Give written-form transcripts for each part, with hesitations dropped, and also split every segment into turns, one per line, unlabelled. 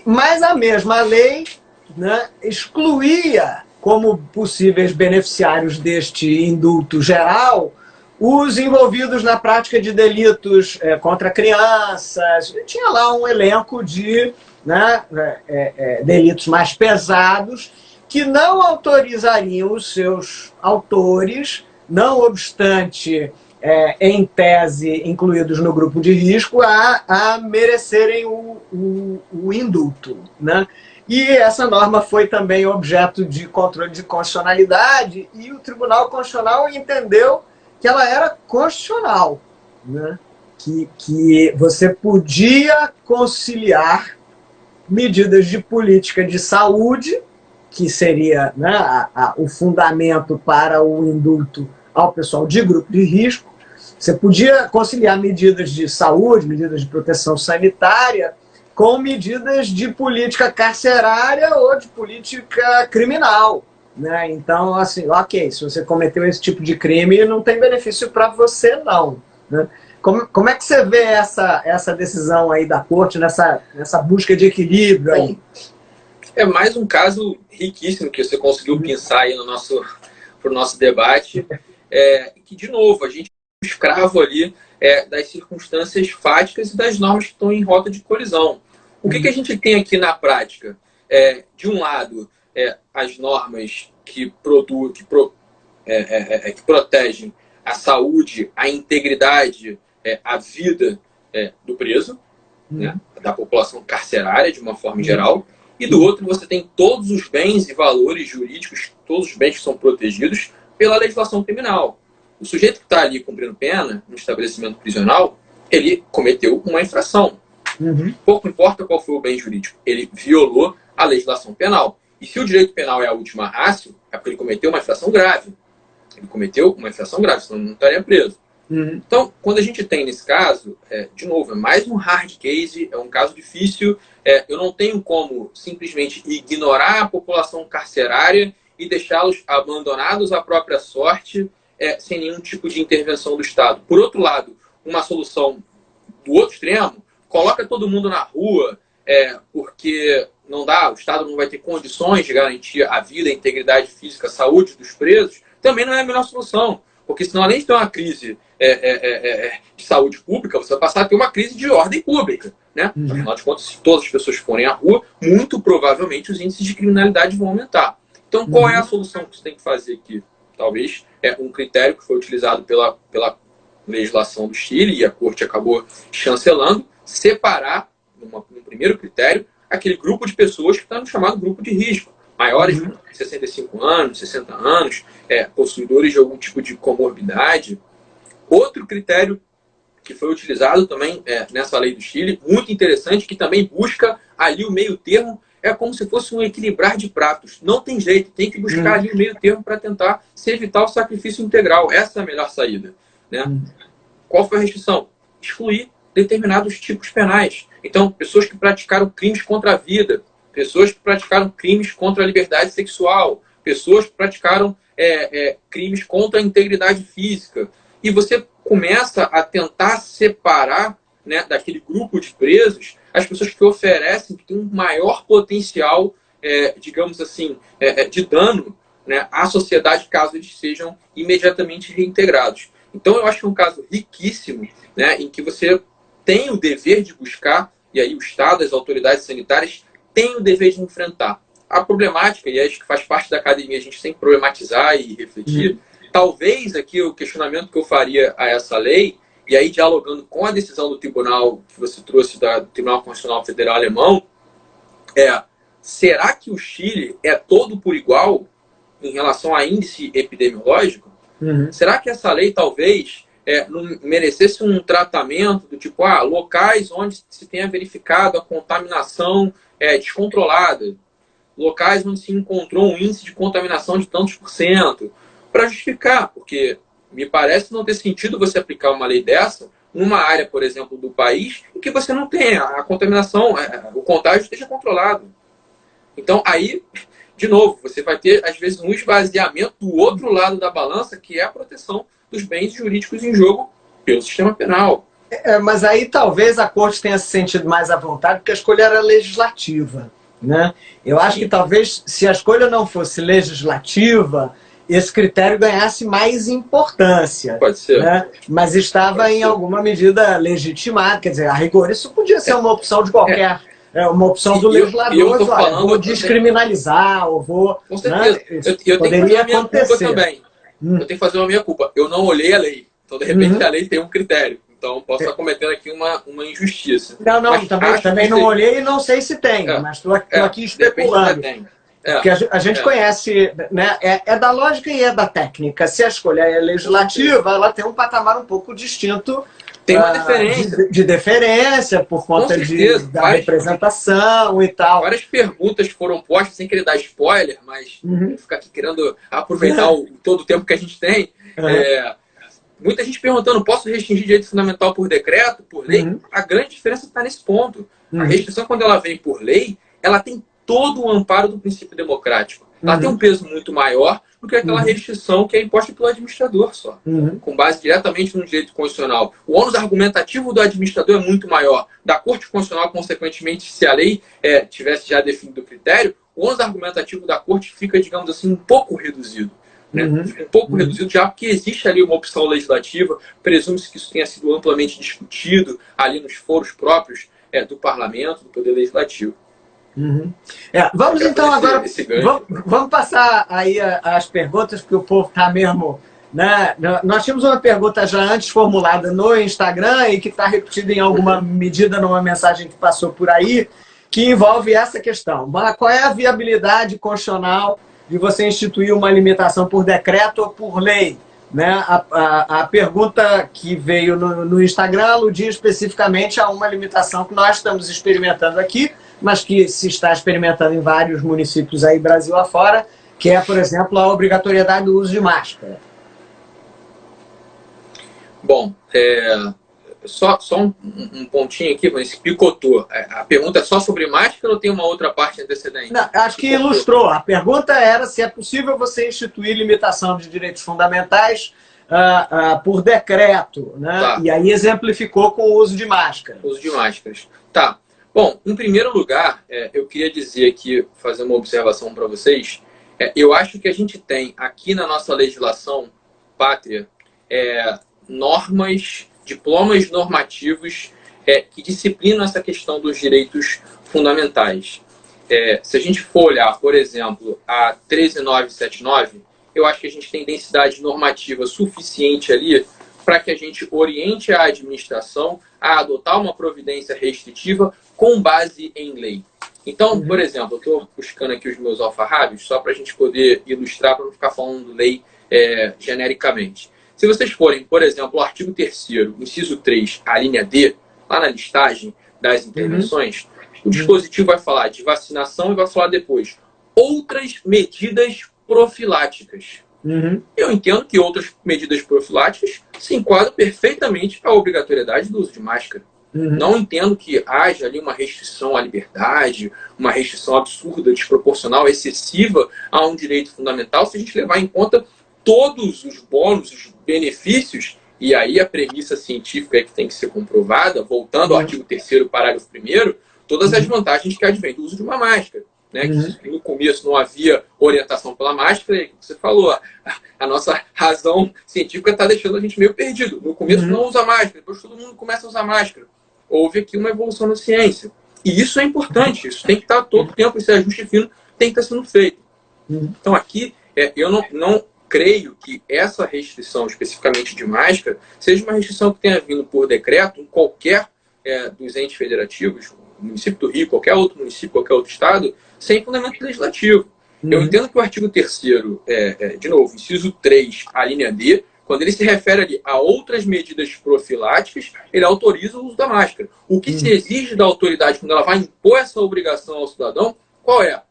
Mas a mesma lei, né, excluía como possíveis beneficiários deste indulto geral os envolvidos na prática de delitos contra crianças. Tinha lá um elenco de, né, delitos mais pesados que não autorizariam os seus autores, não obstante, em tese, incluídos no grupo de risco, a merecerem o indulto, né? E essa norma foi também objeto de controle de constitucionalidade e o Tribunal Constitucional entendeu que ela era constitucional, né? Que você podia conciliar medidas de política de saúde, que seria, né, o fundamento para o indulto ao pessoal de grupo de risco. Você podia conciliar medidas de saúde, medidas de proteção sanitária, com medidas de política carcerária ou de política criminal, né? Então, assim, ok, se você cometeu esse tipo de crime, não tem benefício para você, não, né? Como é que você vê essa decisão aí da Corte nessa busca de equilíbrio aí?
É mais um caso riquíssimo que você conseguiu pensar aí pro nosso debate, que, de novo, a gente é um escravo ali das circunstâncias fáticas e das normas que estão em rota de colisão. O que a gente tem aqui na prática? De um lado, as normas que protegem a saúde, a integridade, a vida do preso, né, da população carcerária, de uma forma geral. E do outro, você tem todos os bens e valores jurídicos, todos os bens que são protegidos pela legislação criminal. O sujeito que está ali cumprindo pena no estabelecimento prisional, ele cometeu uma infração. Pouco importa qual foi o bem jurídico, ele violou a legislação penal. E se o direito penal é a última ratio, é porque ele cometeu uma infração grave. Ele cometeu uma infração grave, senão não estaria preso. Então, quando a gente tem nesse caso, de novo, é mais um hard case, é um caso difícil. Eu não tenho como simplesmente ignorar a população carcerária e deixá-los abandonados à própria sorte, sem nenhum tipo de intervenção do Estado. Por outro lado, uma solução do outro extremo, coloca todo mundo na rua, porque não dá, o Estado não vai ter condições de garantir a vida, a integridade física, a saúde dos presos, também não é a melhor solução. Porque senão, além de ter uma crise de saúde pública, você vai passar a ter uma crise de ordem pública, né? Afinal de contas, se todas as pessoas forem à rua, muito provavelmente os índices de criminalidade vão aumentar. Então, qual é a solução que você tem que fazer aqui? Talvez um critério que foi utilizado pela legislação do Chile, e a Corte acabou chancelando, separar, num primeiro critério, aquele grupo de pessoas que está no chamado grupo de risco. Maiores de 65 anos, 60 anos, possuidores de algum tipo de comorbidade. Outro critério que foi utilizado também nessa lei do Chile, muito interessante, que também busca ali o meio termo, é como se fosse um equilibrar de pratos. Não tem jeito, tem que buscar ali o meio termo para tentar se evitar o sacrifício integral. Essa é a melhor saída, né? Qual foi a restrição? Excluir determinados tipos penais. Então, pessoas que praticaram crimes contra a vida, pessoas que praticaram crimes contra a liberdade sexual, pessoas que praticaram crimes contra a integridade física. E você começa a tentar separar, né, daquele grupo de presos as pessoas que oferecem, que têm um maior potencial, digamos assim, de dano, né, à sociedade caso eles sejam imediatamente reintegrados. Então, eu acho que é um caso riquíssimo, né, em que você tem o dever de buscar, e aí o Estado, as autoridades sanitárias, têm o dever de enfrentar. A problemática, e acho que faz parte da academia a gente sempre problematizar e refletir, talvez aqui o questionamento que eu faria a essa lei, e aí dialogando com a decisão do tribunal que você trouxe do Tribunal Constitucional Federal Alemão, será que o Chile é todo por igual em relação a índice epidemiológico? Será que essa lei talvez não merecesse um tratamento do tipo, locais onde se tenha verificado a contaminação descontrolada, locais onde se encontrou um índice de contaminação de tantos por cento, para justificar, porque me parece não ter sentido você aplicar uma lei dessa numa área, por exemplo, do país em que você não tenha a contaminação, o contágio esteja controlado. Então, aí, de novo, você vai ter, às vezes, um esvaziamento do outro lado da balança, que é a proteção dos bens jurídicos em jogo pelo sistema penal.
Mas aí talvez a corte tenha se sentido mais à vontade, porque a escolha era legislativa, né? Eu acho que talvez, se a escolha não fosse legislativa, esse critério ganhasse mais importância.
Pode ser.
Né? Mas estava em alguma medida legitimado. Quer dizer, a rigor, isso podia ser uma opção de qualquer... uma opção do legislador. Olha, vou descriminalizar, ou vou...
Com certeza.
Né?
Eu tenho que fazer a minha
acontecer.
culpa também. Eu tenho que fazer a minha culpa. Eu não olhei a lei. Então, de repente, a lei tem um critério. Então, posso estar cometendo aqui uma injustiça.
Não, também não olhei e não sei se tem, mas estou aqui especulando. Porque a gente conhece, né? É da lógica e é da técnica. Se a escolha é legislativa, ela tem um patamar um pouco distinto.
Tem uma diferença.
De deferência, por conta da representação e tal.
Várias perguntas foram postas, sem querer dar spoiler, mas ficar aqui querendo aproveitar todo o tempo que a gente tem. Muita gente perguntando, posso restringir direito fundamental por decreto, por lei? A grande diferença está nesse ponto. A restrição, quando ela vem por lei, ela tem todo o amparo do princípio democrático. Ela tem um peso muito maior do que aquela restrição que é imposta pelo administrador só, com base diretamente no direito constitucional. O ônus argumentativo do administrador é muito maior. Da Corte Constitucional, consequentemente, se a lei tivesse já definido o critério, o ônus argumentativo da Corte fica, digamos assim, um pouco reduzido. Né? Um pouco reduzido já porque existe ali uma opção legislativa, presume-se que isso tenha sido amplamente discutido ali nos foros próprios do Parlamento, do Poder Legislativo.
Vamos então agora, vamos passar aí as perguntas, porque o povo está mesmo... Né? Nós tínhamos uma pergunta já antes formulada no Instagram e que está repetida em alguma medida numa mensagem que passou por aí, que envolve essa questão. Qual é a viabilidade constitucional de você instituir uma limitação por decreto ou por lei? Né? A pergunta que veio no Instagram aludia especificamente a uma limitação que nós estamos experimentando aqui, mas que se está experimentando em vários municípios aí, Brasil afora, que é, por exemplo, a obrigatoriedade do uso de máscara.
Bom, só um pontinho aqui, mas picotou. A pergunta é só sobre máscara ou tem uma outra parte antecedente?
Não, acho que ilustrou. A pergunta era se é possível você instituir limitação de direitos fundamentais por decreto, né? Tá. E aí exemplificou com o uso de máscara.
Uso de máscaras. Tá. Bom, em primeiro lugar, eu queria dizer aqui, fazer uma observação para vocês. Eu acho que a gente tem aqui na nossa legislação pátria normas, diplomas normativos que disciplinam essa questão dos direitos fundamentais. Se a gente for olhar, por exemplo, a 13979, eu acho que a gente tem densidade normativa suficiente ali para que a gente oriente a administração a adotar uma providência restritiva com base em lei. Então, por exemplo, eu estou buscando aqui os meus alfarrábios, só para a gente poder ilustrar, para não ficar falando lei genericamente. Se vocês forem, por exemplo, o artigo 3º, inciso 3, a linha D, lá na listagem das intervenções, o dispositivo vai falar de vacinação e vai falar depois outras medidas profiláticas. Eu entendo que outras medidas profiláticas se enquadram perfeitamente à obrigatoriedade do uso de máscara. Não entendo que haja ali uma restrição à liberdade, uma restrição absurda, desproporcional, excessiva a um direito fundamental, se a gente levar em conta todos os bônus, os benefícios, e aí a premissa científica que tem que ser comprovada, voltando ao artigo 3º, parágrafo 1º, todas as vantagens que advêm do uso de uma máscara. Né? Que no começo não havia orientação pela máscara, e você falou, a nossa razão científica está deixando a gente meio perdido. No começo não usa máscara, depois todo mundo começa a usar máscara. Houve aqui uma evolução na ciência. E isso é importante, isso tem que estar todo o tempo, esse ajuste fino tem que estar sendo feito. Então aqui, eu não creio que essa restrição especificamente de máscara seja uma restrição que tenha vindo por decreto em qualquer dos entes federativos, o município do Rio, qualquer outro município, qualquer outro estado, sem fundamento legislativo. Eu entendo que o artigo 3º, de novo, inciso 3, a linha D, quando ele se refere ali a outras medidas profiláticas, ele autoriza o uso da máscara. O que se exige da autoridade quando ela vai impor essa obrigação ao cidadão, qual é?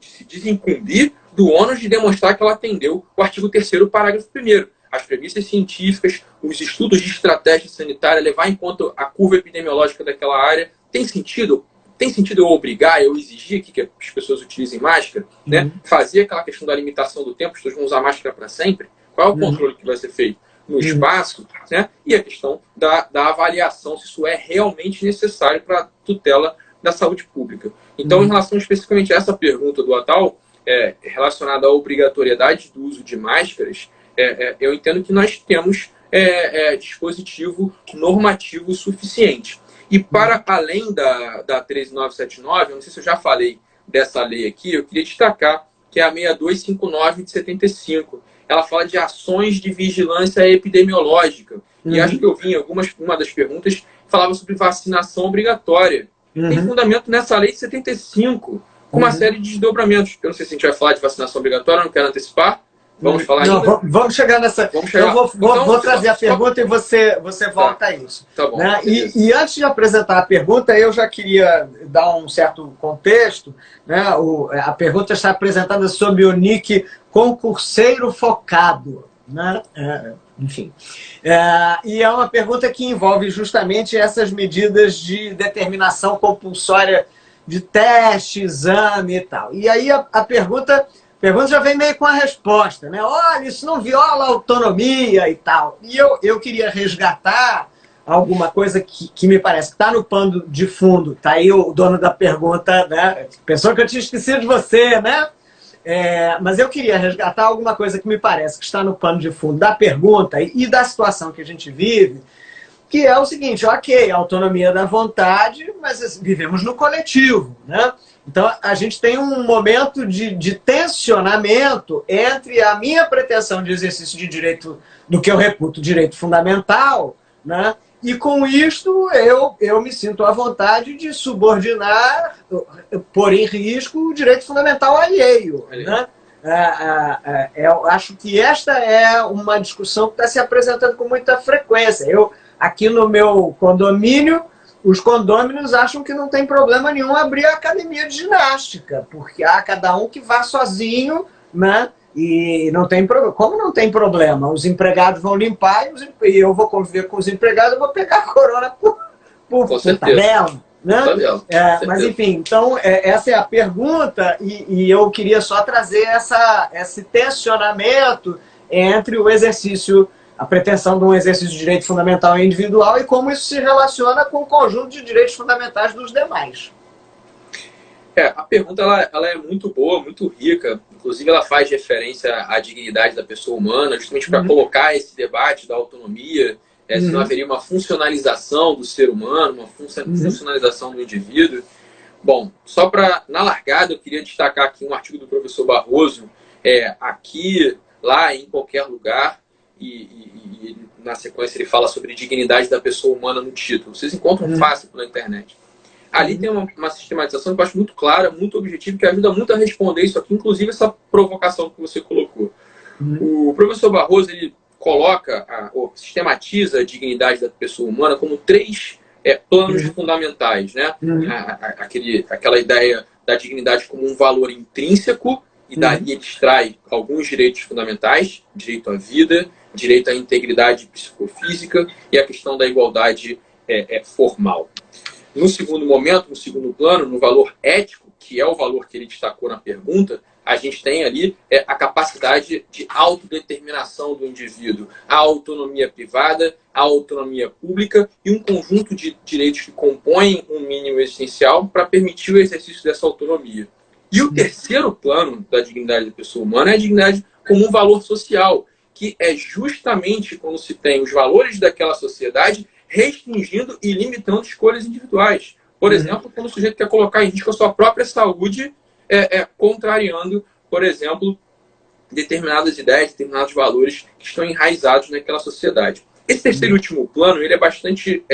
Se desincumbir do ônus de demonstrar que ela atendeu o artigo 3º, parágrafo 1º. As premissas científicas, os estudos de estratégia sanitária, levar em conta a curva epidemiológica daquela área. Tem sentido? Tem sentido eu obrigar, eu exigir que as pessoas utilizem máscara? Né? Fazer aquela questão da limitação do tempo, as pessoas vão usar máscara para sempre? Qual é o controle que vai ser feito? no espaço, né? E a questão da avaliação, se isso é realmente necessário para a tutela da saúde pública. Então, em relação especificamente a essa pergunta do Atal, relacionada à obrigatoriedade do uso de máscaras, eu entendo que nós temos dispositivo normativo suficiente. E para além da 13979, eu não sei se eu já falei dessa lei aqui, eu queria destacar que é a 6259 de 75. Ela fala de ações de vigilância epidemiológica. E acho que eu vi em uma das perguntas falava sobre vacinação obrigatória. Tem fundamento nessa lei de 75, com uma série de desdobramentos. Eu não sei se a gente vai falar de vacinação obrigatória, não quero antecipar. Vamos falar ainda?
Vamos chegar nessa.
Vamos chegar.
Eu vou trazer a pergunta e você volta a isso.
Tá bom.
Né? E antes de apresentar a pergunta, eu já queria dar um certo contexto. Né? A pergunta está apresentada sob o nick Concurseiro Focado. Né? Enfim. E é uma pergunta que envolve justamente essas medidas de determinação compulsória de teste, exame e tal. E aí a pergunta já vem meio com a resposta, né? Olha, isso não viola a autonomia e tal. E eu queria resgatar alguma coisa que me parece que está no pano de fundo. Está aí o dono da pergunta, né? Pensou que eu tinha esquecido de você, né? Mas eu queria resgatar alguma coisa que me parece que está no pano de fundo da pergunta e da situação que a gente vive, que é o seguinte: ok, autonomia da vontade, mas vivemos no coletivo, né? Então, a gente tem um momento de tensionamento entre a minha pretensão de exercício de direito, do que eu reputo direito fundamental, né? E com isto eu me sinto à vontade de subordinar, pôr em risco o direito fundamental alheio. Né? Eu acho que esta é uma discussão que está se apresentando com muita frequência. Aqui no meu condomínio, os condôminos acham que não tem problema nenhum abrir a academia de ginástica, porque há cada um que vá sozinho, né? E não tem problema. Como não tem problema? Os empregados vão limpar e eu vou conviver com os empregados, eu vou pegar a corona por tabela. Né? Mas enfim, então essa é a pergunta e eu queria só trazer esse tensionamento entre o exercício, a pretensão de um exercício de direito fundamental e individual e como isso se relaciona com o conjunto de direitos fundamentais dos demais.
A pergunta ela é muito boa, muito rica. Inclusive, ela faz referência à dignidade da pessoa humana, justamente para colocar esse debate da autonomia, se não haveria uma funcionalização do ser humano, uma funcionalização do indivíduo. Bom, só para, na largada, eu queria destacar aqui um artigo do professor Barroso, aqui, lá, em qualquer lugar, e na sequência ele fala sobre dignidade da pessoa humana no título. Vocês encontram fácil pela internet. Ali tem uma sistematização que eu acho muito clara, muito objetiva, que ajuda muito a responder isso aqui, inclusive essa provocação que você colocou. O professor Barroso, ele coloca, ou sistematiza a dignidade da pessoa humana como 3 planos fundamentais, né? Aquela ideia da dignidade como um valor intrínseco, e daí ele extrai alguns direitos fundamentais: direito à vida, direito à integridade psicofísica e a questão da igualdade formal. No segundo momento, no segundo plano, no valor ético, que é o valor que ele destacou na pergunta, a gente tem ali a capacidade de autodeterminação do indivíduo, a autonomia privada, a autonomia pública e um conjunto de direitos que compõem um mínimo existencial para permitir o exercício dessa autonomia. E o terceiro plano da dignidade da pessoa humana é a dignidade como um valor social, que é justamente quando se tem os valores daquela sociedade restringindo e limitando escolhas individuais. Por exemplo, quando o sujeito quer colocar em risco a sua própria saúde, contrariando, por exemplo, determinadas ideias, determinados valores que estão enraizados naquela sociedade. Esse terceiro e último plano ele é bastante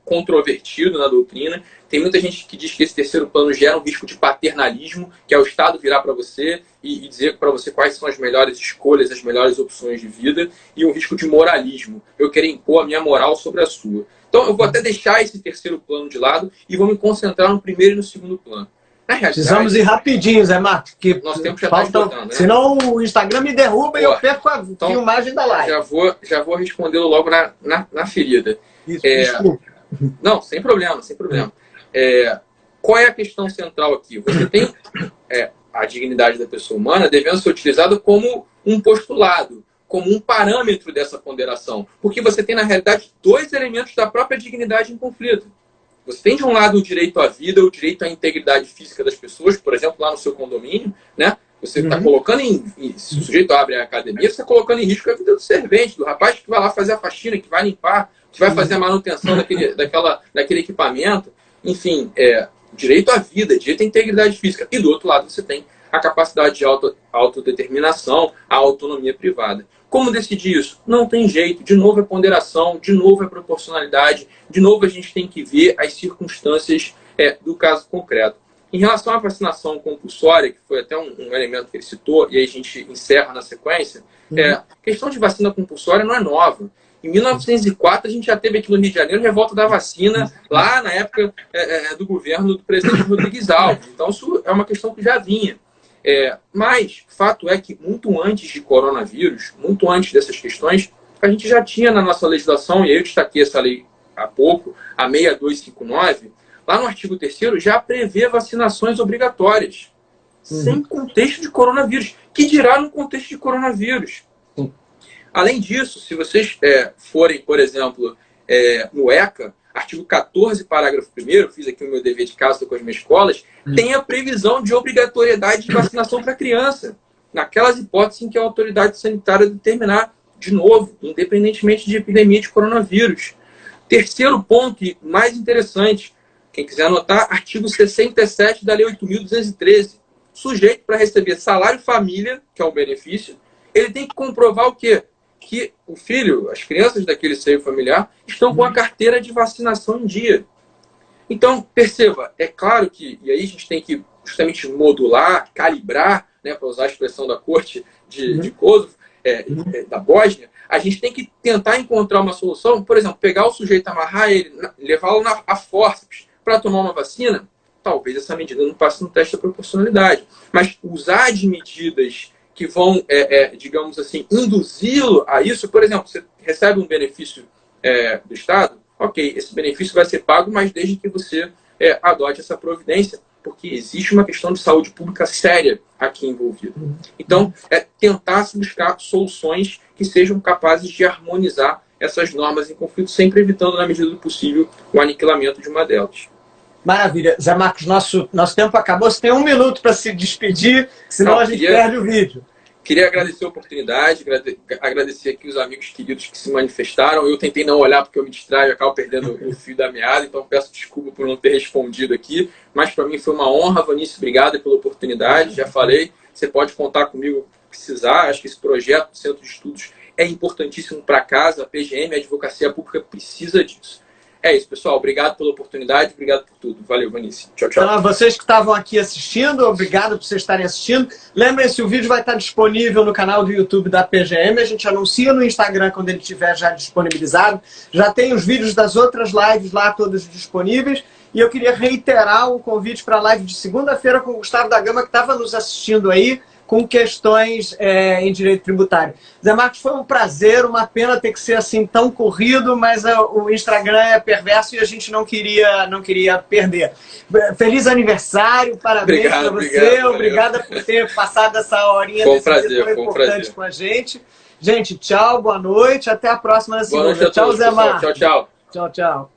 controvertido na doutrina. Tem muita gente que diz que esse terceiro plano gera um risco de paternalismo, que é o Estado virar para você e dizer para você quais são as melhores escolhas, as melhores opções de vida, e um risco de moralismo, eu querer impor a minha moral sobre a sua. Então eu vou até deixar esse terceiro plano de lado e vou me concentrar no primeiro e no segundo plano.
Precisamos ir rapidinho, Zé Marcos, que
nosso tempo já está esgotando, né?
Senão o Instagram me derruba e eu perco a filmagem da live.
Já vou respondê-lo logo na ferida.
Isso, desculpa.
Não, sem problema, sem problema. Qual é a questão central aqui? Você tem a dignidade da pessoa humana devendo ser utilizada como um postulado, como um parâmetro dessa ponderação. Porque você tem, na realidade, dois elementos da própria dignidade em conflito. Você tem, de um lado, o direito à vida, o direito à integridade física das pessoas, por exemplo, lá no seu condomínio, né? Você está colocando se o sujeito abre a academia, você está colocando em risco a vida do servente, do rapaz que vai lá fazer a faxina, que vai limpar, que vai fazer a manutenção daquele equipamento. Enfim, direito à vida, direito à integridade física. E do outro lado você tem a capacidade de autodeterminação, a autonomia privada. Como decidir isso? Não tem jeito. De novo é ponderação, de novo é proporcionalidade, de novo a gente tem que ver as circunstâncias do caso concreto. Em relação à vacinação compulsória, que foi até um elemento que ele citou, e aí a gente encerra na sequência, a questão de vacina compulsória não é nova. Em 1904, a gente já teve aqui no Rio de Janeiro revolta da vacina, lá na época do governo do presidente Rodrigues Alves. Então, isso é uma questão que já vinha. Mas, fato é que, muito antes de coronavírus, muito antes dessas questões, a gente já tinha na nossa legislação, e aí eu destaquei essa lei há pouco, a 6259, lá no artigo 3º, já prevê vacinações obrigatórias, sem contexto de coronavírus. Que dirá no contexto de coronavírus? Além disso, se vocês forem, por exemplo, no ECA, artigo 14, parágrafo 1º, fiz aqui o meu dever de casa com as minhas escolas, tem a previsão de obrigatoriedade de vacinação para criança, naquelas hipóteses em que a autoridade sanitária determinar, de novo, independentemente de epidemia de coronavírus. Terceiro ponto, e mais interessante, quem quiser anotar, artigo 67 da Lei 8.213. Sujeito para receber salário família, que é um benefício, ele tem que comprovar o quê? Que o filho, as crianças daquele seio familiar, estão com a carteira de vacinação em dia. Então, perceba, é claro que, e aí a gente tem que justamente modular, calibrar, né, para usar a expressão da corte de Kosovo, da Bósnia, a gente tem que tentar encontrar uma solução, por exemplo, pegar o sujeito, amarrar ele, levá-lo a forceps para tomar uma vacina, talvez essa medida não passe no teste da proporcionalidade. Mas usar de medidas que vão, digamos assim, induzi-lo a isso. Por exemplo, você recebe um benefício do Estado, ok, esse benefício vai ser pago, mas desde que você adote essa providência, porque existe uma questão de saúde pública séria aqui envolvida. Então, tentar se buscar soluções que sejam capazes de harmonizar essas normas em conflito, sempre evitando, na medida do possível, o aniquilamento de uma delas.
Maravilha. Zé Marcos, nosso tempo acabou. Você tem 1 minuto para se despedir, senão a gente perde o vídeo.
Queria agradecer a oportunidade, agradecer aqui os amigos queridos que se manifestaram. Eu tentei não olhar porque eu me distraio e acabo perdendo o fio da meada, então peço desculpa por não ter respondido aqui. Mas para mim foi uma honra, Vanício, obrigado pela oportunidade. Já falei, você pode contar comigo se precisar. Acho que esse projeto do Centro de Estudos é importantíssimo para casa. A PGM, a Advocacia Pública, precisa disso. É isso, pessoal. Obrigado pela oportunidade, obrigado por tudo. Valeu, Vanício. Tchau, tchau.
Então, a vocês que estavam aqui assistindo, obrigado por vocês estarem assistindo. Lembrem-se, o vídeo vai estar disponível no canal do YouTube da PGM. A gente anuncia no Instagram quando ele estiver já disponibilizado. Já tem os vídeos das outras lives lá, todos disponíveis. E eu queria reiterar o convite para a live de segunda-feira com o Gustavo da Gama, que estava nos assistindo aí, com questões em direito tributário. Zé Marcos, foi um prazer, uma pena ter que ser assim tão corrido, mas o Instagram é perverso e a gente não queria perder. Feliz aniversário, parabéns para você, obrigada por ter passado essa horinha
desse dia tão
importante com a gente. Gente, tchau, boa noite, até a próxima na segunda.
Boa noite a todos,
tchau, Zé Marcos.
Tchau, tchau.
Tchau, tchau.